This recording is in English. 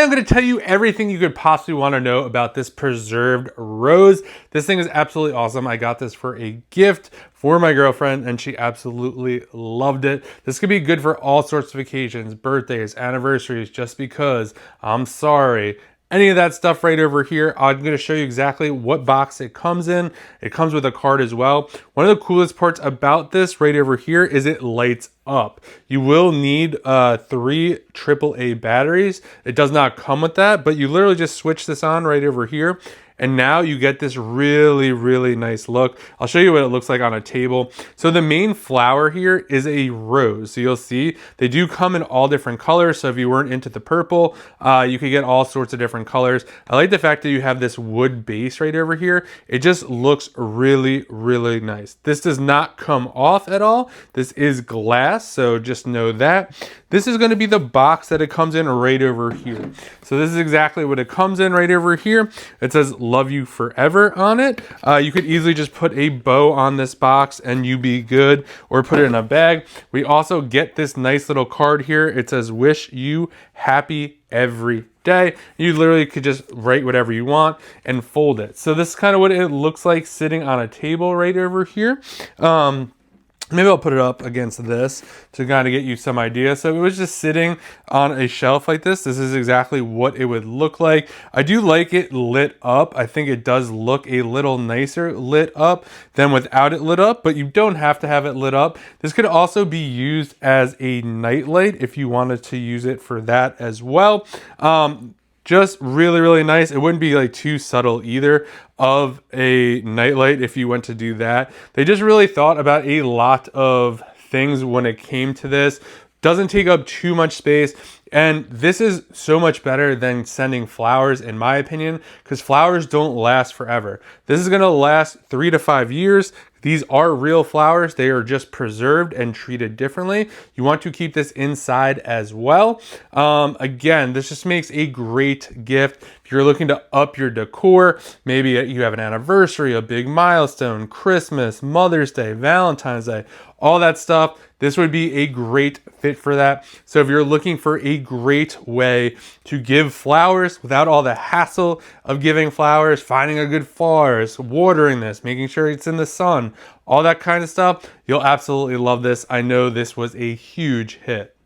I'm going to tell you everything you could possibly want to know about this preserved rose. This thing is absolutely awesome. I got this for a gift for my girlfriend and she absolutely loved it. This could be good for all sorts of occasions, birthdays, anniversaries, just because, I'm sorry, any of that stuff right over here. I'm going to show you exactly what box it comes in. It comes with a card as well. One of the coolest parts about this right over here is it lights up. You will need 3 AAA batteries. It does not come with that, but you literally just switch this on right over here. And now you get this really, really nice look. I'll show you what it looks like on a table. So the main flower here is a rose. So you'll see they do come in all different colors. So if you weren't into the purple, you could get all sorts of different colors. I like the fact that you have this wood base right over here. It just looks really, really nice. This does not come off at all. This is glass, so just know that. This is going to be the box that it comes in right over here. So this is exactly what it comes in right over here. It says "Love You Forever" on it. You could easily just put a bow on this box and you be good, or put it in a bag. We also get this nice little card here. It says "Wish you happy every day." You literally could just write whatever you want and fold it. So this is kind of what it looks like sitting on a table right over here. Maybe I'll put it up against this to kind of get you some idea. So it was just sitting on a shelf like this. This is exactly what it would look like. I do like it lit up. I think it does look a little nicer lit up than without it lit up, but you don't have to have it lit up. This could also be used as a nightlight if you wanted to use it for that as well. Just really, really nice. It wouldn't be like too subtle either of a nightlight if you went to do that. They just really thought about a lot of things when it came to this. Doesn't take up too much space. And this is so much better than sending flowers, in my opinion, because flowers don't last forever. This is going to last 3 to 5 years. These are real flowers. They are just preserved and treated differently. You want to keep this inside as well. Again, this just makes a great gift. If you're looking to up your decor, maybe you have an anniversary, a big milestone, Christmas, Mother's Day, Valentine's Day, all that stuff, this would be a great fit for that. So if you're looking for a great way to give flowers without all the hassle of giving flowers, finding a good florist, watering this, making sure it's in the sun, all that kind of stuff, you'll absolutely love this. I know this was a huge hit.